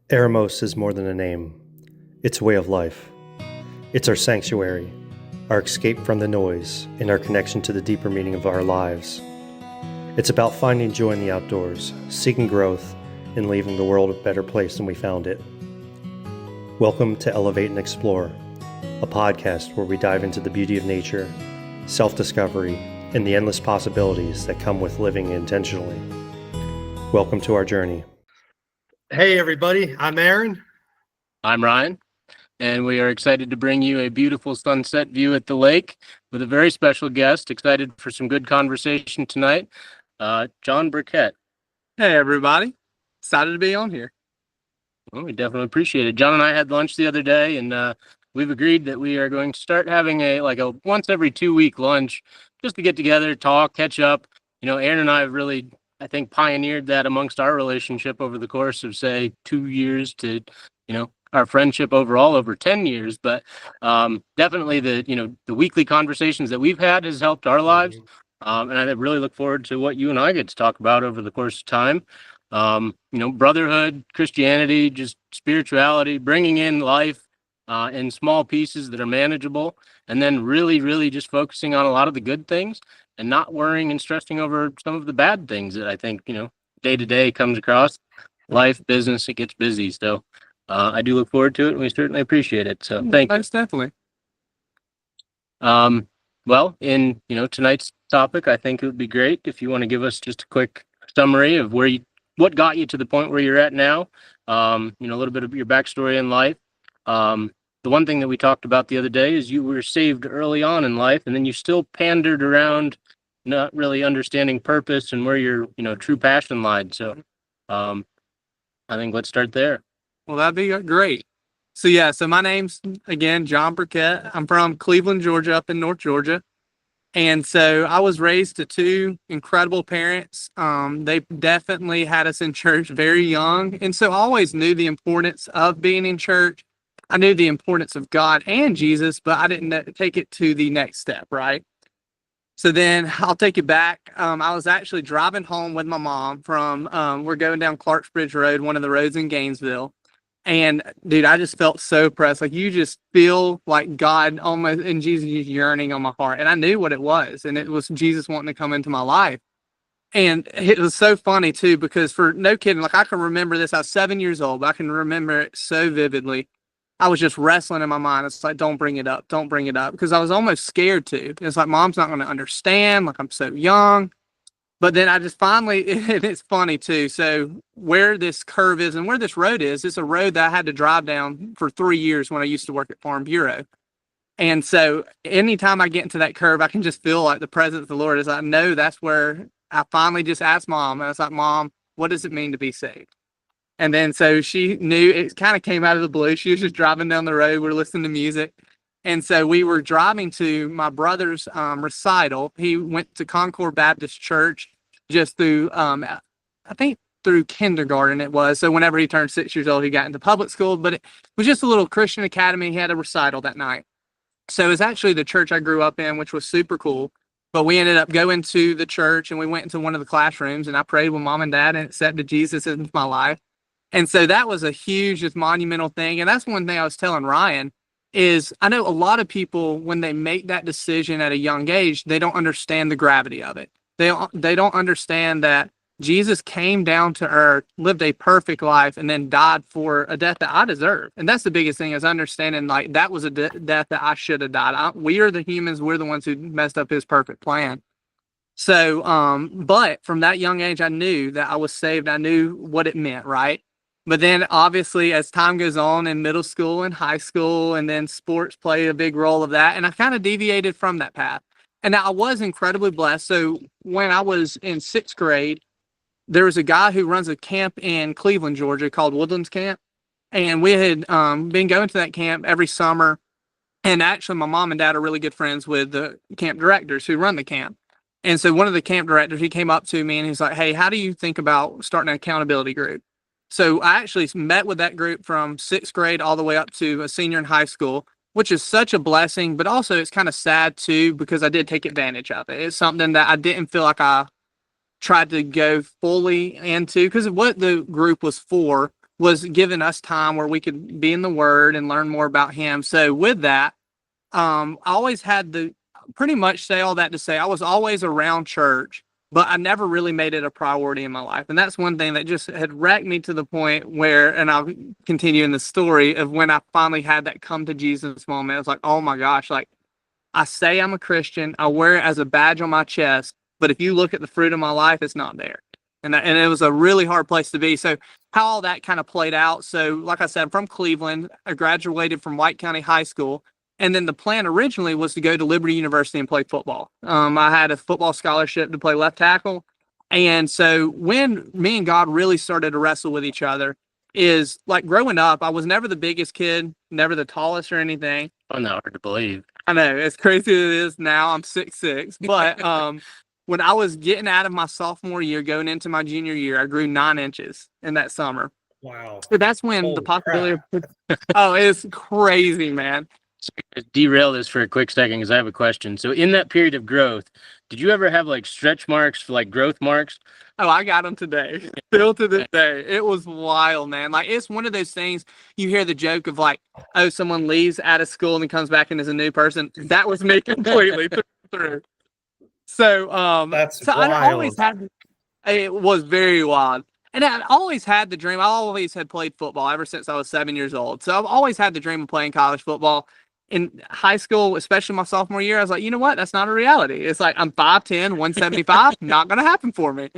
Eremos is more than a name. It's a way of life. It's our sanctuary, our escape from the noise, and our connection to the deeper meaning of our lives. It's about finding joy in the outdoors, seeking growth, and leaving the world a better place than we found it. Welcome to Elevate and Explore, a podcast where we dive into the beauty of nature, self-discovery, and the endless possibilities that come with living intentionally. Welcome to our journey. Hey everybody, I'm Aaron. I'm Ryan, and we are excited to bring you a beautiful sunset view at the lake with a very special guest. Excited for some good conversation tonight, John Burkett. Hey everybody, excited to be on here. Well, we definitely appreciate it. John and I had lunch the other day, and we've agreed that we are going to start having a once every 2 week lunch just to get together, talk, catch up. You know, Aaron and I have really, I think, pioneered that amongst our relationship over the course of, say, 2 years to, our friendship overall over 10 years. But definitely the weekly conversations that we've had has helped our lives. And I really look forward to what you and I get to talk about over the course of time. Brotherhood, Christianity, just spirituality, bringing in life in small pieces that are manageable, and then really, really just focusing on a lot of the good things and not worrying and stressing over some of the bad things that I think, day to day comes across. Life, business, it gets busy. So I do look forward to it, and we certainly appreciate it. So thank you. Most definitely. Well, in tonight's topic, I think it would be great if you want to give us just a quick summary of what got you to the point where you're at now. A little bit of your backstory in life. The one thing that we talked about the other day is you were saved early on in life, and then you still pandered around, not really understanding purpose and where your true passion lied. So, I think let's start there. Well, that'd be great. So my name's, again, John Burkett. I'm from Cleveland, Georgia, up in North Georgia. And so I was raised to two incredible parents. They definitely had us in church very young. And so I always knew the importance of being in church. I knew the importance of God and Jesus, but I didn't take it to the next step, right? So then I'll take it back. I was actually driving home with my mom from, we're going down Clarksbridge Road, one of the roads in Gainesville. And dude, I just felt so pressed. Like you just feel like God almost and Jesus just yearning on my heart. And I knew what it was. And it was Jesus wanting to come into my life. And it was so funny too, because for no kidding, like I can remember this. I was 7 years old, but I can remember it so vividly. I was just wrestling in my mind. It's like, don't bring it up. Don't bring it up. Because I was almost scared to. It's like, mom's not going to understand. Like I'm so young. But then I just finally, and it's funny too. So where this curve is and where this road is, it's a road that I had to drive down for 3 years when I used to work at Farm Bureau. And so anytime I get into that curve, I can just feel like the presence of the Lord. As I know that's where I finally just asked mom. And I was like, Mom, what does it mean to be saved? And then so she knew. It kind of came out of the blue. She was just driving down the road. We're listening to music. And so we were driving to my brother's recital. He went to Concord Baptist Church just through, I think through kindergarten it was. So whenever he turned 6 years old, he got into public school. But it was just a little Christian academy. He had a recital that night. So it was actually the church I grew up in, which was super cool. But we ended up going to the church, and we went into one of the classrooms, and I prayed with mom and dad and accepted Jesus into my life. And so that was a huge, just monumental thing. And that's one thing I was telling Ryan is I know a lot of people, when they make that decision at a young age, they don't understand the gravity of it. They don't understand that Jesus came down to earth, lived a perfect life, and then died for a death that I deserve. And that's the biggest thing is understanding like that was a death that I should have died. We are the humans. We're the ones who messed up his perfect plan. So, but from that young age, I knew that I was saved. I knew what it meant, right? But then obviously as time goes on in middle school and high school, and then sports play a big role of that. And I kind of deviated from that path. And I was incredibly blessed. So when I was in 6th grade, there was a guy who runs a camp in Cleveland, Georgia called Woodlands Camp. And we had been going to that camp every summer. And actually my mom and dad are really good friends with the camp directors who run the camp. And so one of the camp directors, he came up to me and he's like, hey, how do you think about starting an accountability group? So I actually met with that group from 6th grade all the way up to a senior in high school, which is such a blessing, but also it's kind of sad too, because I did take advantage of it. It's something that I didn't feel like I tried to go fully into, because what the group was for was giving us time where we could be in the Word and learn more about Him. So with that, I always had pretty much say all that to say I was always around church, but I never really made it a priority in my life. And that's one thing that just had wrecked me to the point where, and I'll continue in the story of when I finally had that come to Jesus moment. I was like, oh my gosh, like I say I'm a Christian, I wear it as a badge on my chest, but if you look at the fruit of my life, it's not there. And it was a really hard place to be. So how all that kind of played out. So like I said, I'm from Cleveland. I graduated from White County High School. And then the plan originally was to go to Liberty University and play football. I had a football scholarship to play left tackle. And so when me and God really started to wrestle with each other is like growing up, I was never the biggest kid, never the tallest or anything. Oh, no, hard to believe. I know, as crazy as it is now, I'm 6'6". But when I was getting out of my sophomore year, going into my junior year, I grew 9 inches in that summer. Wow. So that's when Holy the possibility oh, it's crazy, man. Derail this for a quick second because I have a question. So in that period of growth, did you ever have like stretch marks, like growth marks? Oh, I got them today. Still to this day. It was wild, man. Like, it's one of those things you hear the joke of like, oh, someone leaves out of school and then comes back and is a new person. That was me completely through. So, That's so wild. I always had, it was very wild. And I always had the dream. I always had played football ever since I was 7 years old. So I've always had the dream of playing college football. In high school, especially my sophomore year, I was like, you know what? That's not a reality. It's like I'm 5'10", 175, not going to happen for me.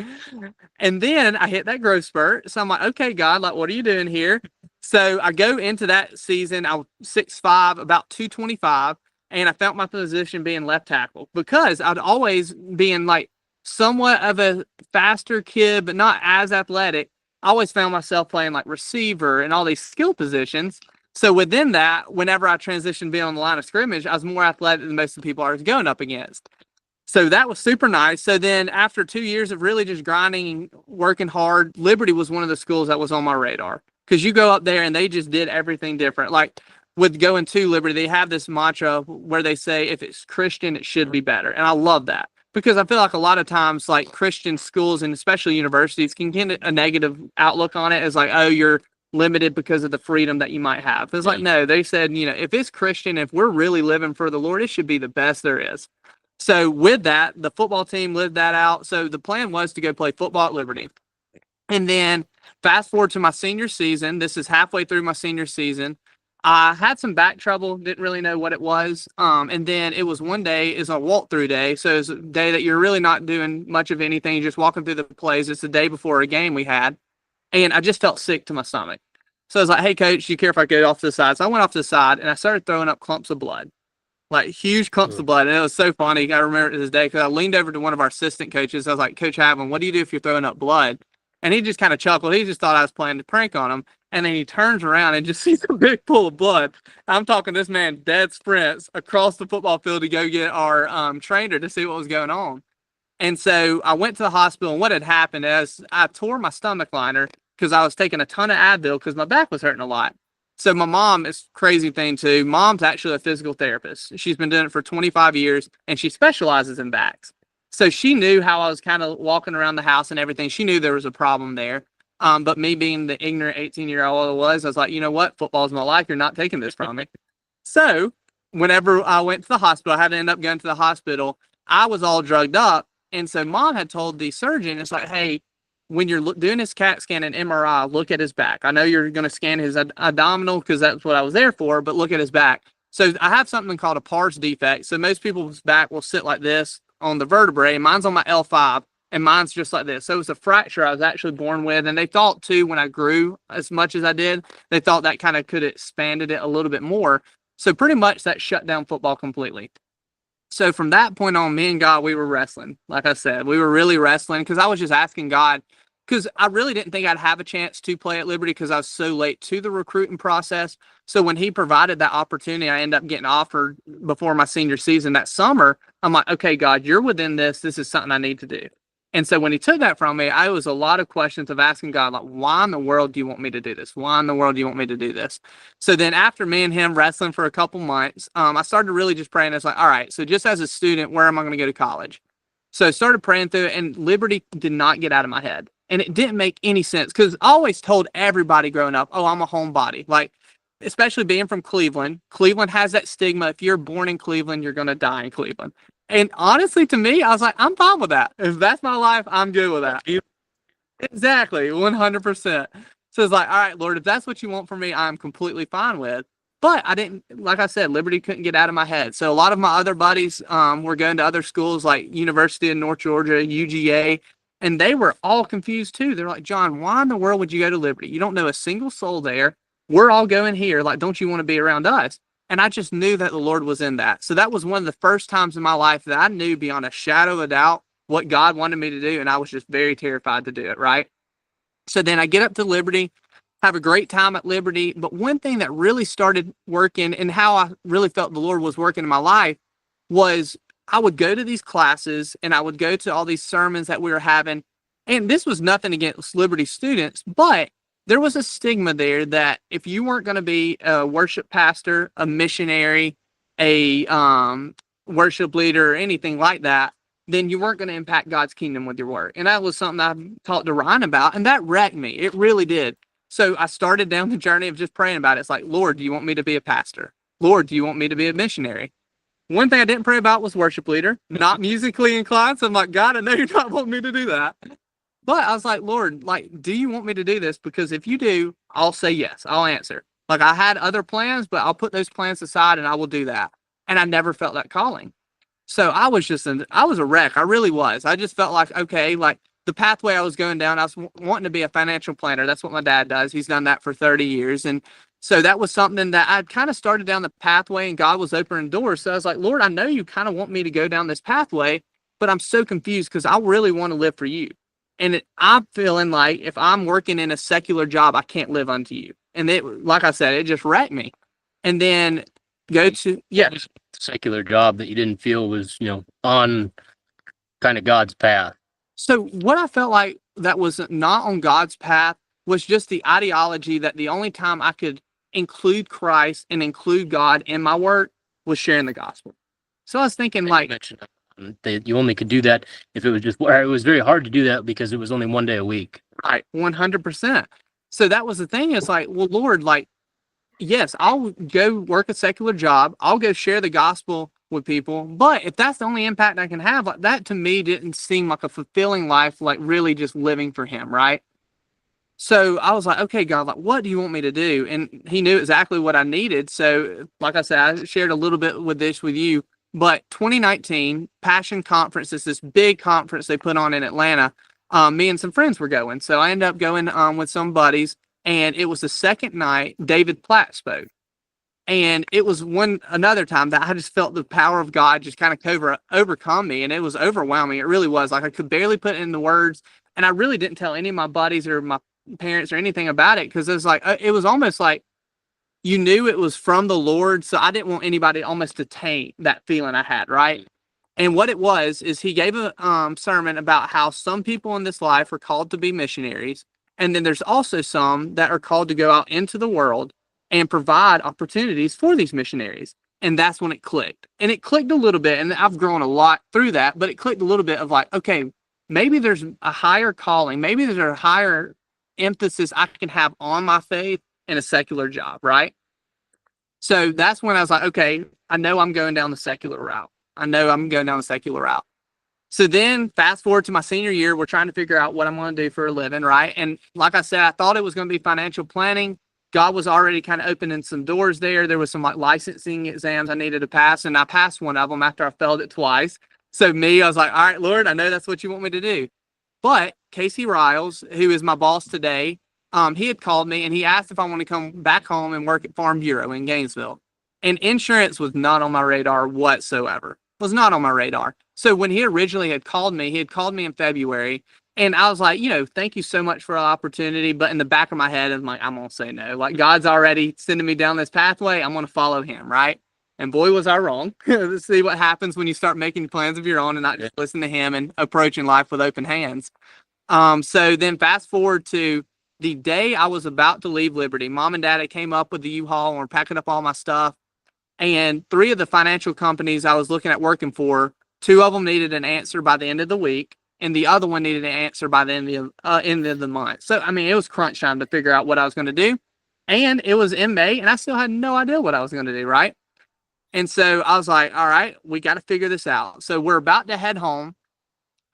And then I hit that growth spurt. So I'm like, okay, God, like, what are you doing here? So I go into that season. I was 6'5", about 225, and I felt my position being left tackle because I'd always been like somewhat of a faster kid, but not as athletic. I always found myself playing like receiver and all these skill positions. So within that, whenever I transitioned being on the line of scrimmage, I was more athletic than most of the people I was going up against. So that was super nice. So then after 2 years of really just grinding, working hard, Liberty was one of the schools that was on my radar. Because you go up there and they just did everything different. Like with going to Liberty, they have this mantra where they say, if it's Christian, it should be better. And I love that. Because I feel like a lot of times, like Christian schools and especially universities can get a negative outlook on it as like, oh, you're limited because of the freedom that you might have. It's like, no, they said, you know, if it's Christian, if we're really living for the Lord, it should be the best there is. So with that, the football team lived that out. So the plan was to go play football at Liberty. And then fast forward to my senior season. This is halfway through my senior season. I had some back trouble, didn't really know what it was. And then it was one day is a walkthrough day. So it's a day that you're really not doing much of anything. You're just walking through the plays. It's the day before a game we had. And I just felt sick to my stomach. So I was like, hey, coach, do you care if I go off to the side? So I went off to the side, and I started throwing up clumps of blood, like huge clumps of blood. And it was so funny. I remember it to this day because I leaned over to one of our assistant coaches. I was like, Coach Havlin, what do you do if you're throwing up blood? And he just kind of chuckled. He just thought I was playing a prank on him. And then he turns around and just sees a big pool of blood. I'm talking this man dead sprints across the football field to go get our trainer to see what was going on. And so I went to the hospital, and what had happened is I tore my stomach liner because I was taking a ton of Advil because my back was hurting a lot. So my mom is crazy thing too. Mom's actually a physical therapist. She's been doing it for 25 years and she specializes in backs. So she knew how I was kind of walking around the house and everything. She knew there was a problem there. But me being the ignorant 18-year-old I was like, you know what? Football's my life. You're not taking this from me. So whenever I went to the hospital, I had to end up going to the hospital. I was all drugged up. And so mom had told the surgeon, it's like, hey, when you're doing his CAT scan and MRI, look at his back. I know you're going to scan his abdominal because that's what I was there for, but look at his back. So I have something called a pars defect. So most people's back will sit like this on the vertebrae. Mine's on my L5 and mine's just like this. So it was a fracture I was actually born with. And they thought too, when I grew as much as I did, they thought that kind of could have expanded it a little bit more. So pretty much that shut down football completely. So from that point on, me and God, we were wrestling. Like I said, we were really wrestling because I was just asking God, because I really didn't think I'd have a chance to play at Liberty because I was so late to the recruiting process. So when he provided that opportunity, I ended up getting offered before my senior season that summer. I'm like, okay, God, you're within this. This is something I need to do. And so when he took that from me, I was a lot of questions of asking God, like, why in the world do you want me to do this? Why in the world do you want me to do this? So then after me and him wrestling for a couple months, I started really just praying. It's like, all right, so just as a student, where am I going to go to college? So I started praying through it, and Liberty did not get out of my head. And it didn't make any sense because I always told everybody growing up, oh, I'm a homebody. Like, especially being from Cleveland, Cleveland has that stigma. If you're born in Cleveland, you're going to die in Cleveland. And honestly, to me, I was like, I'm fine with that. If that's my life, I'm good with that. Exactly, 100%. So it's like, all right, Lord, if that's what you want from me, I'm completely fine with. But I didn't, like I said, Liberty couldn't get out of my head. So a lot of my other buddies were going to other schools like University of North Georgia, UGA, and they were all confused too. They're like, John, why in the world would you go to Liberty? You don't know a single soul there. We're all going here. Like, don't you want to be around us? And I just knew that the Lord was in that. So that was one of the first times in my life that I knew beyond a shadow of a doubt what God wanted me to do. And I was just very terrified to do it, right? So then I get up to Liberty, have a great time at Liberty. But one thing that really started working and how I really felt the Lord was working in my life was I would go to these classes and I would go to all these sermons that we were having. And this was nothing against Liberty students, but there was a stigma there that if you weren't going to be a worship pastor, a missionary, a worship leader, or anything like that, then you weren't going to impact God's kingdom with your work. And that was something I talked to Ryan about, and that wrecked me. It really did. So I started down the journey of just praying about it. It's like, Lord, do you want me to be a pastor? Lord, do you want me to be a missionary? One thing I didn't pray about was worship leader, not musically inclined. So I'm like, God, I know you're not wanting me to do that. But I was like, Lord, like, do you want me to do this? Because if you do, I'll say yes. I'll answer. Like, I had other plans, but I'll put those plans aside and I will do that. And I never felt that calling. So I was a wreck. I really was. I just felt like, okay, like the pathway I was going down, I was wanting to be a financial planner. That's what my dad does. He's done that for 30 years. And so that was something that I'd kind of started down the pathway and God was opening doors. So I was like, Lord, I know you kind of want me to go down this pathway, but I'm so confused because I really want to live for you. And I'm feeling like if I'm working in a secular job, I can't live unto you. And it, like I said, it just wrecked me. And then secular job that you didn't feel was, on kind of God's path. So what I felt like that was not on God's path was just the ideology that the only time I could include Christ and include God in my work was sharing the gospel. So I was thinking, like, that you only could do that if it was just, it was very hard to do that because it was only one day a week. Right, 100%. So that was the thing. It's like, well, Lord, like, yes, I'll go work a secular job. I'll go share the gospel with people. But if that's the only impact I can have, like, that to me didn't seem like a fulfilling life, like really just living for him, right? So I was like, okay, God, like, what do you want me to do? And he knew exactly what I needed. So like I said, I shared a little bit with you, but 2019 Passion Conference is this big conference they put on in Atlanta. Me and some friends were going. So I ended up going with some buddies, and it was the second night David Platt spoke. And it was another time that I just felt the power of God just kind of overcome me. And it was overwhelming. It really was. Like, I could barely put it into words. And I really didn't tell any of my buddies or my parents or anything about it, because it was almost like you knew it was from the Lord. So I didn't want anybody almost to taint that feeling I had, right? And what it was is he gave a sermon about how some people in this life are called to be missionaries. And then there's also some that are called to go out into the world and provide opportunities for these missionaries. And that's when it clicked. And it clicked a little bit, and I've grown a lot through that, but it clicked a little bit of like, okay, maybe there's a higher calling. Maybe there's a higher emphasis I can have on my faith in a secular job, right? So that's when I was like, okay, I know I'm going down the secular route. So then fast forward to my senior year, we're trying to figure out what I'm going to do for a living, right? And like I said, I thought it was going to be financial planning. God was already kind of opening some doors there. There was some like licensing exams I needed to pass, and I passed one of them after I failed it twice. So I was like, all right, Lord, I know that's what you want me to do. But Casey Riles, who is my boss today, he had called me and he asked if I want to come back home and work at Farm Bureau in Gainesville. And insurance was not on my radar whatsoever. Was not on my radar. So when he originally had called me in February, and I was like, thank you so much for the opportunity. But in the back of my head, I'm like, I'm going to say no. Like, God's already sending me down this pathway. I'm going to follow him, right? And boy, was I wrong. Let's see what happens when you start making plans of your own and not just listen to him and approaching life with open hands. So then fast forward to the day I was about to leave Liberty. Mom and Dad had came up with the U-Haul and were packing up all my stuff. And 3 of the financial companies I was looking at working for, 2 of them needed an answer by the end of the week. and the other one needed an answer by the end of the month. So, I mean, it was crunch time to figure out what I was going to do. And it was in May, and I still had no idea what I was going to do, right? And so I was like, all right, we got to figure this out. So we're about to head home.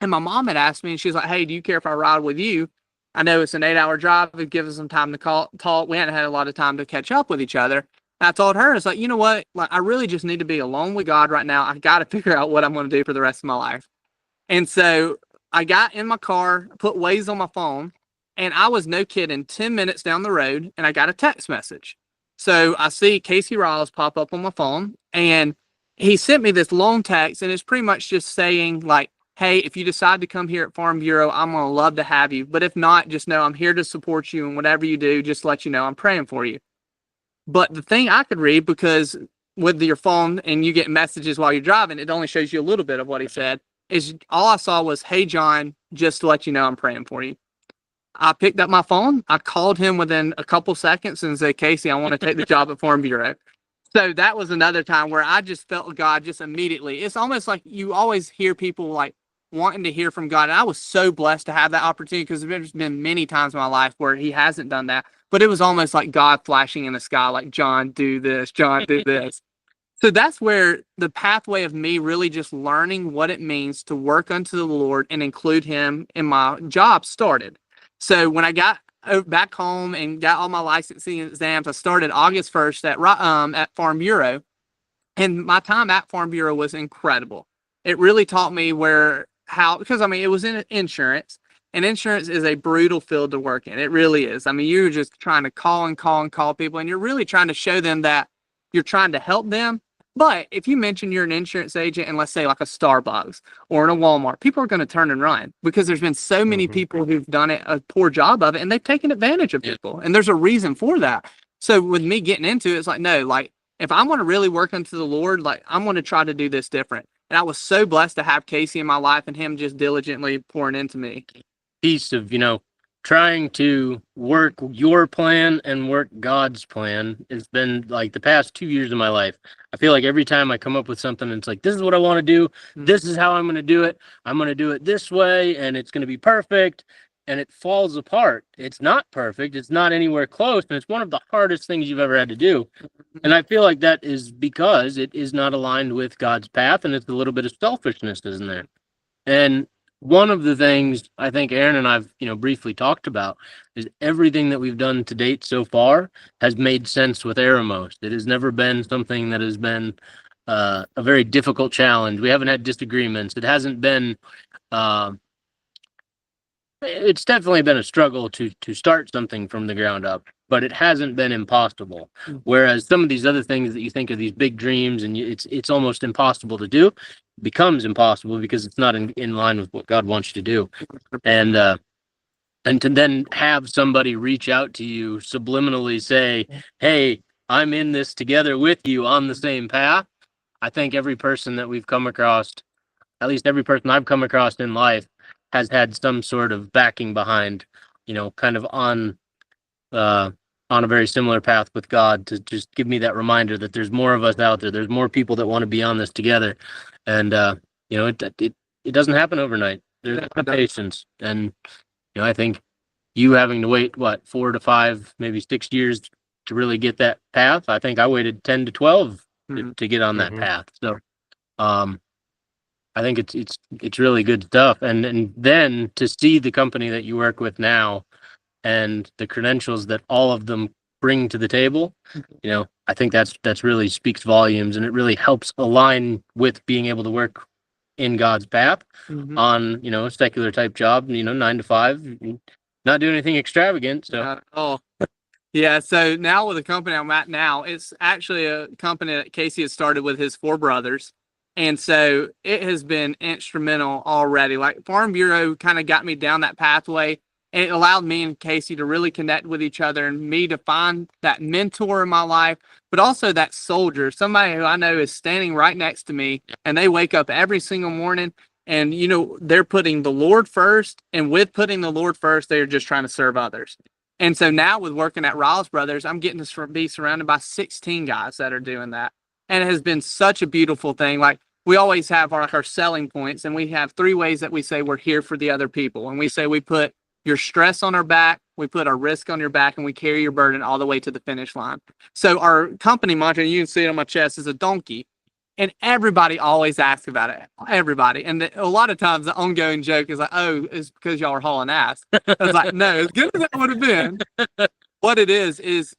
And my mom had asked me, and she's like, hey, do you care if I ride with you? I know it's an 8-hour drive. It gives us some time to talk. We hadn't had a lot of time to catch up with each other. And I told her, it's like, you know what? Like, I really just need to be alone with God right now. I got to figure out what I'm going to do for the rest of my life. And so I got in my car, put Waze on my phone, and I was, no kidding, 10 minutes down the road, and I got a text message. So I see Casey Riles pop up on my phone, and he sent me this long text, and it's pretty much just saying, like, hey, if you decide to come here at Farm Bureau, I'm going to love to have you. But if not, just know I'm here to support you, and whatever you do, just let you know I'm praying for you. But the thing I could read, because with your phone and you get messages while you're driving, it only shows you a little bit of what he said, is all I saw was, hey, John, just to let you know I'm praying for you. I picked up my phone. I called him within a couple seconds and said, Casey, I want to take the job at Farm Bureau. So that was another time where I just felt God just immediately. It's almost like you always hear people like wanting to hear from God. And I was so blessed to have that opportunity, because there's been many times in my life where he hasn't done that. But it was almost like God flashing in the sky, like, John, do this, John, do this. So that's where the pathway of me really just learning what it means to work unto the Lord and include him in my job started. So when I got back home and got all my licensing exams, I started August 1st at Farm Bureau. And my time at Farm Bureau was incredible. It really taught me because I mean, it was in insurance, and insurance is a brutal field to work in. It really is. I mean, you're just trying to call people, and you're really trying to show them that you're trying to help them. But if you mention you're an insurance agent, and let's say like a Starbucks or in a Walmart, people are going to turn and run, because there's been so many people who've done a poor job of it, and they've taken advantage of people. And there's a reason for that. So with me getting into it, it's like, no, like, if I want to really work unto the Lord, like, I'm going to try to do this different. And I was so blessed to have Casey in my life, and him just diligently pouring into me. Piece of, trying to work your plan and work God's plan has been like the past 2 years of my life. I feel like every time I come up with something, it's like, this is what I want to do. This is how I'm going to do it. I'm going to do it this way, and it's going to be perfect. And it falls apart. It's not perfect. It's not anywhere close. And it's one of the hardest things you've ever had to do. And I feel like that is because it is not aligned with God's path, and it's a little bit of selfishness, isn't there? And one of the things I think Aaron and I've, briefly talked about is everything that we've done to date so far has made sense with Aeromost. It has never been something that has been a very difficult challenge. We haven't had disagreements. It hasn't been it's definitely been a struggle to start something from the ground up, but it hasn't been impossible. Whereas some of these other things that you think are these big dreams and it's almost impossible to do, becomes impossible because it's not in line with what God wants you to do. And to then have somebody reach out to you subliminally say, hey, I'm in this together with you on the same path. I think every person that we've come across, at least every person I've come across in life, has had some sort of backing behind, kind of on a very similar path with God, to just give me that reminder that there's more of us out there. There's more people that want to be on this together. And, it doesn't happen overnight. There's a lot of patience. And, I think you having to wait, 4 to 5, maybe 6 years to really get that path. I think I waited 10 to 12 to get on that path. So, I think it's really good stuff. And then to see the company that you work with now and the credentials that all of them bring to the table, I think that's really speaks volumes, and it really helps align with being able to work in God's path on, a secular type job, 9 to 5, not doing anything extravagant. So. Yeah. So now with the company I'm at now, it's actually a company that Casey has started with his 4 brothers. And so it has been instrumental already. Like, Farm Bureau kind of got me down that pathway, and it allowed me and Casey to really connect with each other, and me to find that mentor in my life, but also that soldier, somebody who I know is standing right next to me, and they wake up every single morning and, they're putting the Lord first. And with putting the Lord first, they're just trying to serve others. And so now with working at Riles Brothers, I'm getting to be surrounded by 16 guys that are doing that. And it has been such a beautiful thing. Like, we always have our selling points, and we have 3 ways that we say we're here for the other people. And we say we put your stress on our back, we put our risk on your back, and we carry your burden all the way to the finish line. So our company mantra, and you can see it on my chest, is a donkey. And everybody always asks about it. Everybody. And a lot of times the ongoing joke is like, oh, it's because y'all are hauling ass. I was like, no, as good as that would have been. What it is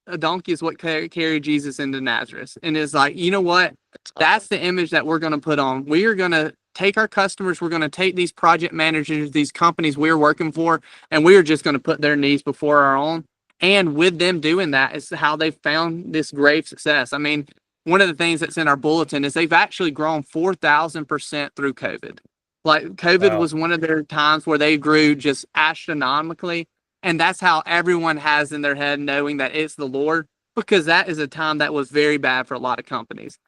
a donkey is what carried Jesus into Nazareth. And it's like, you know what? That's the image that we're going to put on. We are going to take our customers. We're going to take these project managers, these companies we're working for, and we are just going to put their needs before our own. And with them doing that is how they found this great success. I mean, one of the things that's in our bulletin is they've actually grown 4,000% through COVID. Like COVID was one of their times where they grew just astronomically. And that's how everyone has in their head knowing that it's the Lord, because that is a time that was very bad for a lot of companies.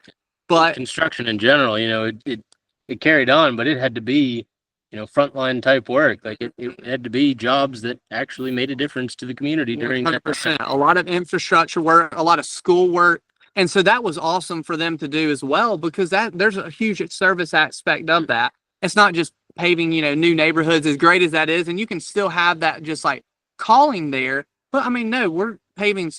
But construction in general, it carried on, but it had to be, frontline type work. Like it had to be jobs that actually made a difference to the community during 100%. that. A lot of infrastructure work, a lot of school work. And so that was awesome for them to do as well, because there's a huge service aspect of that. It's not just paving, new neighborhoods, as great as that is. And you can still have that just like calling there. But I mean, no, we're paving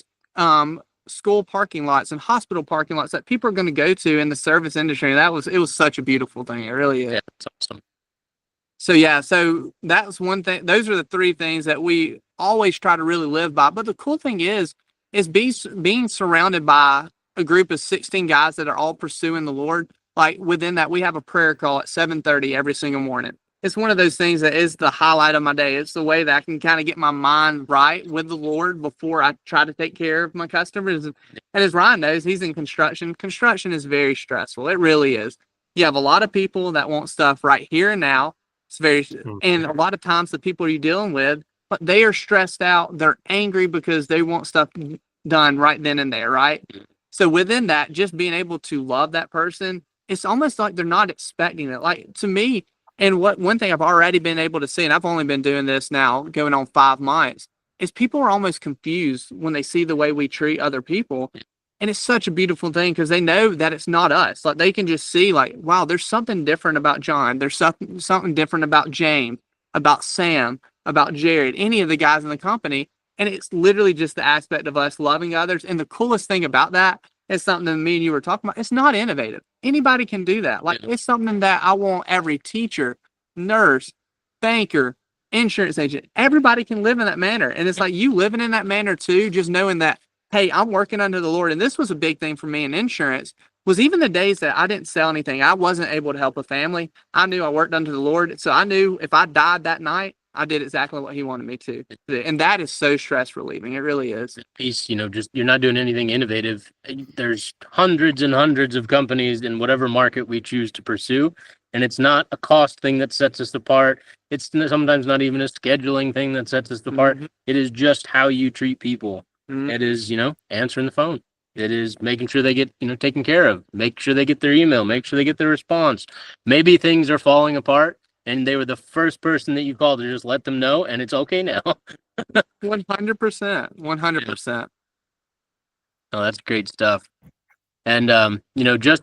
school parking lots and hospital parking lots that people are going to go to in the service industry. And it was such a beautiful thing. It really is. Yeah, it's awesome. So that's one thing. Those are the 3 things that we always try to really live by. But the cool thing is being surrounded by a group of 16 guys that are all pursuing the Lord. Like within that, we have a prayer call at 7:30 every single morning. It's one of those things that is the highlight of my day. It's the way that I can kind of get my mind right with the Lord before I try to take care of my customers. And as Ryan knows, he's in construction. Construction is very stressful. It really is. You have a lot of people that want stuff right here and now. And a lot of times the people you're dealing with, but they are stressed out. They're angry because they want stuff done right then and there, right? So within that, just being able to love that person, it's almost like they're not expecting it. Like to me, and one thing I've already been able to see, and I've only been doing this now going on 5 months, is people are almost confused when they see the way we treat other people. And it's such a beautiful thing because they know that it's not us. Like they can just see like, wow, there's something different about John. There's something different about James, about Sam, about Jared, any of the guys in the company. And it's literally just the aspect of us loving others. And the coolest thing about that is something that me and you were talking about. It's not innovative. Anybody can do that. Like it's something that I want every teacher, nurse, banker, insurance agent, everybody can live in that manner. And it's like you living in that manner too, just knowing that, hey, I'm working under the Lord. And this was a big thing for me in insurance, was even the days that I didn't sell anything, I wasn't able to help a family. I knew I worked under the Lord. So I knew if I died that night, I did exactly what he wanted me to. And that is so stress relieving. It really is. Piece, just you're not doing anything innovative. There's hundreds and hundreds of companies in whatever market we choose to pursue. And it's not a cost thing that sets us apart. It's sometimes not even a scheduling thing that sets us apart. Mm-hmm. It is just how you treat people. Mm-hmm. It is, answering the phone. It is making sure they get, taken care of. Make sure they get their email. Make sure they get their response. Maybe things are falling apart and they were the first person that you called to just let them know, and it's okay now. 100%. 100%. Oh, that's great stuff. And, just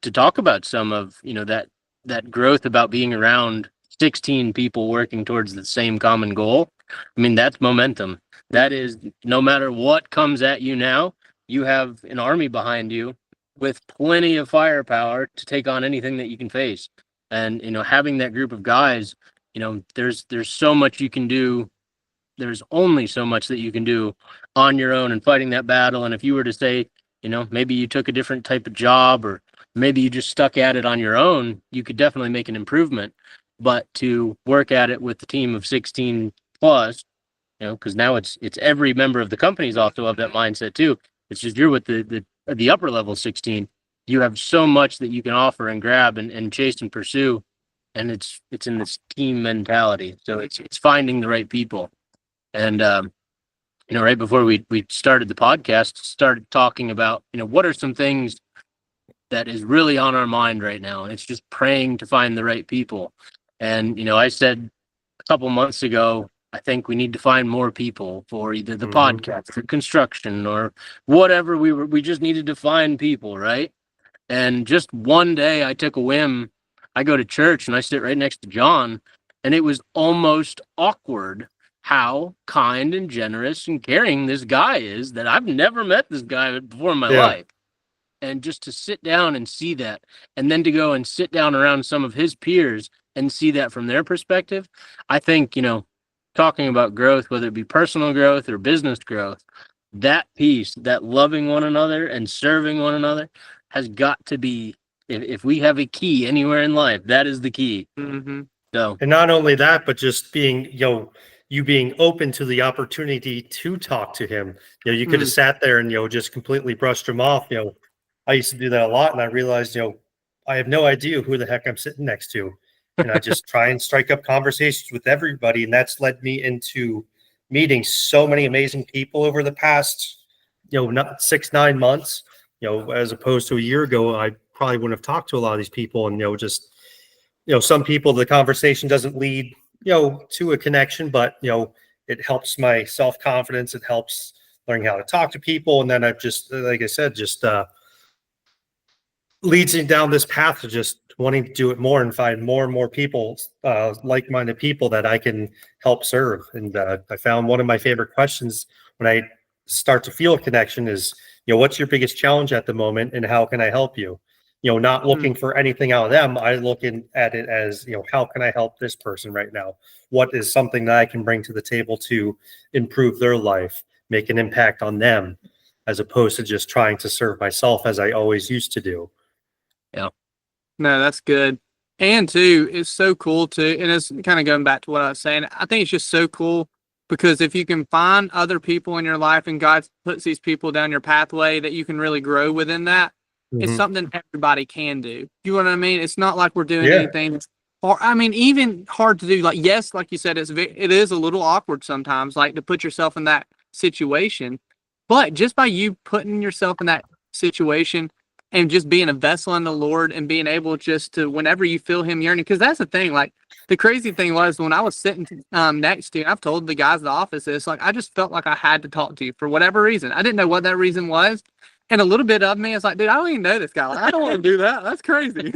to talk about some of, that growth about being around 16 people working towards the same common goal. I mean, that's momentum. That is, no matter what comes at you now, you have an army behind you with plenty of firepower to take on anything that you can face. And, having that group of guys, there's so much you can do. There's only so much that you can do on your own and fighting that battle. And if you were to say, maybe you took a different type of job, or maybe you just stuck at it on your own, you could definitely make an improvement. But to work at it with the team of 16 plus, because now it's every member of the company is also of that mindset too. It's just you're with the upper level 16. You have so much that you can offer and grab and chase and pursue, and it's in this team mentality. So it's finding the right people. And right before we started the podcast, started talking about what are some things that is really on our mind right now, and it's just praying to find the right people. And I said a couple months ago, I think we need to find more people for either the podcast or construction or whatever. We just needed to find people, right? And just one day I took a whim. I go to church and I sit right next to John, and it was almost awkward how kind and generous and caring this guy is, that I've never met this guy before in my life. And just to sit down and see that, and then to go and sit down around some of his peers and see that from their perspective, I think, talking about growth, whether it be personal growth or business growth, that piece, that loving one another and serving one another, has got to be, if we have a key anywhere in life, that is the key. Mm-hmm. So, And not only that, but just being, you being open to the opportunity to talk to him. You could have sat there and, just completely brushed him off. I used to do that a lot, and I realized, I have no idea who the heck I'm sitting next to. And I just try and strike up conversations with everybody. And that's led me into meeting so many amazing people over the past, not 6-9 months, as opposed to a year ago. I probably wouldn't have talked to a lot of these people. And, just, some people, the conversation doesn't lead, to a connection, but, it helps my self-confidence. It helps learning how to talk to people. And then I've just, like I said, just leads me down this path to just wanting to do it more and find more and more people, like-minded people that I can help serve. And I found one of my favorite questions when I start to feel a connection is, what's your biggest challenge at the moment and how can I help you? Not looking for anything out of them. I look at it as, how can I help this person right now? What is something that I can bring to the table to improve their life, make an impact on them, as opposed to just trying to serve myself as I always used to do. yeah. No, that's good. And too, it's so cool too. And it's kind of going back to what I was saying. I think it's just so cool because if you can find other people in your life and God puts these people down your pathway that you can really grow within that, it's something everybody can do. You know what I mean? It's not like we're doing anything hard. I mean, even hard to do. Like, yes, like you said, it is a little awkward sometimes, like to put yourself in that situation. But just by you putting yourself in that situation and just being a vessel in the Lord and being able just to, whenever you feel him yearning, because that's the thing, like the crazy thing was when I was sitting next to you, I've told the guys in the office this, like I just felt like I had to talk to you for whatever reason. I didn't know what that reason was. And a little bit of me is like, dude, I don't even know this guy. Like, I don't want to do that. That's crazy.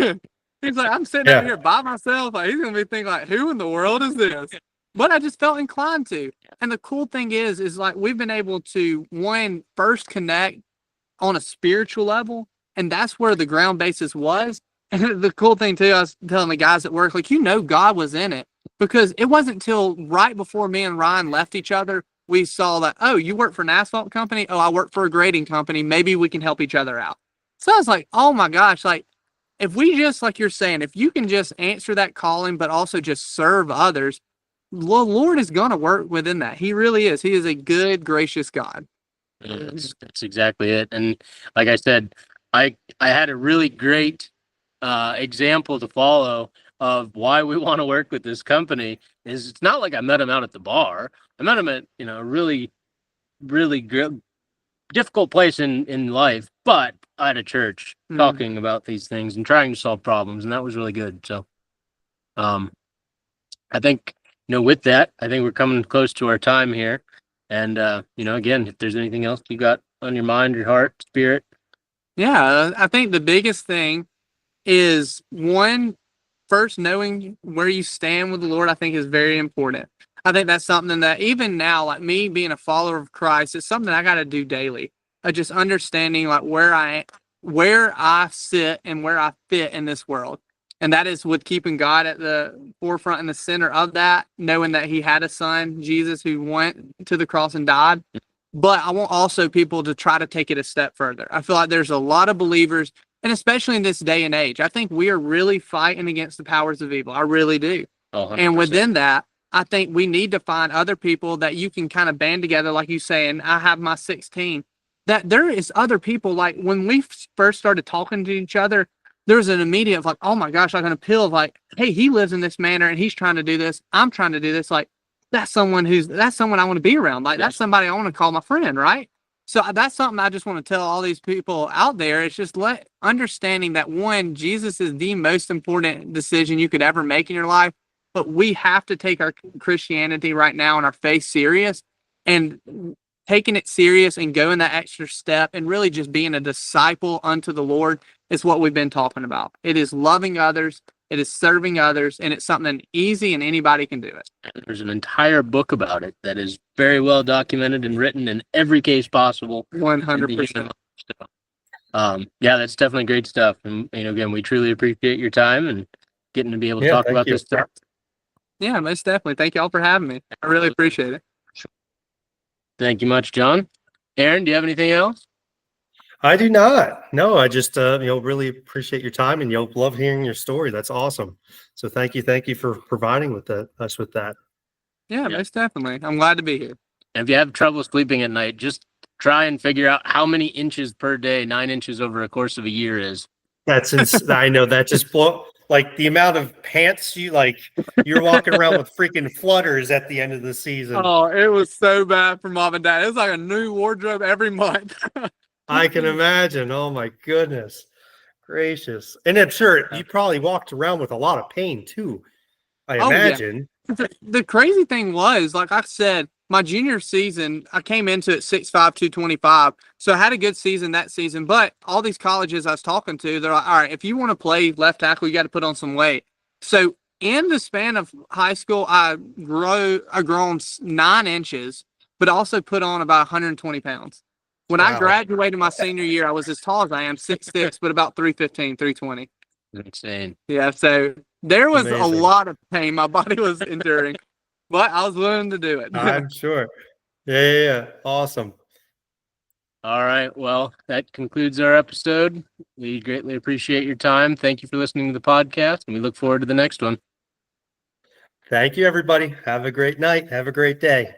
He's like, I'm sitting out here by myself. Like, he's going to be thinking like, who in the world is this? But I just felt inclined to. And the cool thing is like, we've been able to, first connect on a spiritual level. And that's where the ground basis was. And the cool thing too, I was telling the guys at work, like, God was in it, because it wasn't till right before me and Ryan left each other, we saw that, oh, you work for an asphalt company? Oh, I work for a grading company. Maybe we can help each other out. So I was like, oh my gosh, like if we just, like you're saying, if you can just answer that calling, but also just serve others, the Lord is going to work within that. He really is. He is a good, gracious God. That's exactly it. And like I said, I had a really great example to follow of why we want to work with this company. Is it's not like I met him out at the bar. I met him at a really, really difficult place in life, but at a church talking about these things and trying to solve problems, and that was really good. So, I think with that, I think we're coming close to our time here, and again, if there's anything else you got on your mind, your heart, spirit. Yeah, I think the biggest thing is first knowing where you stand with the Lord, I think is very important. I think that's something that even now, like me being a follower of Christ, it's something I got to do daily. Just understanding like where I sit and where I fit in this world. And that is with keeping God at the forefront and the center of that, knowing that he had a son, Jesus, who went to the cross and died. But I want also people to try to take it a step further. I feel like there's a lot of believers, and especially in this day and age, I think we are really fighting against the powers of evil. I really do. 100%. And within that, I think we need to find other people that you can kind of band together, like you saying, I have my 16, that there is other people. Like when we first started talking to each other, there was an immediate like, oh my gosh, like an appeal of like, hey, he lives in this manner and he's trying to do this. I'm trying to do this. Like that's someone I want to be around. Like that's somebody I want to call my friend. Right. So that's something I just want to tell all these people out there. It's just understanding that Jesus is the most important decision you could ever make in your life. But we have to take our Christianity right now and our faith serious. And taking it serious and going that extra step and really just being a disciple unto the Lord is what we've been talking about. It is loving others, it is serving others, and it's something easy and anybody can do it. There's an entire book about it that is very well documented and written in every case possible. 100%. Yeah, that's definitely great stuff. And again, we truly appreciate your time and getting to be able to talk about this stuff. Yeah, most definitely. Thank you all for having me. I really appreciate it. Thank you much, John. Aaron, do you have anything else? I do not. No, I just really appreciate your time and love hearing your story. That's awesome. So thank you for providing us with that. Yeah, most definitely. I'm glad to be here. And if you have trouble sleeping at night, just try and figure out how many inches per day 9 inches over a course of a year is. I know that just like the amount of pants you're walking around with freaking flutters at the end of the season. Oh, it was so bad for mom and dad. It was like a new wardrobe every month. I can imagine. Oh my goodness gracious. And I'm sure you probably walked around with a lot of pain too, I imagine. Yeah. The crazy thing was, like I said, my junior season, I came into it 6'5", 225. So I had a good season that season. But all these colleges I was talking to, they're like, all right, if you want to play left tackle, you got to put on some weight. So in the span of high school, I grown 9 inches, but also put on about 120 pounds. When I graduated my senior year, I was as tall as I am, 6'6", but about 315, 320. Insane. Yeah, so there was a lot of pain my body was enduring, but I was willing to do it. I'm sure. Yeah. Awesome. All right. Well, that concludes our episode. We greatly appreciate your time. Thank you for listening to the podcast, and we look forward to the next one. Thank you, everybody. Have a great night. Have a great day.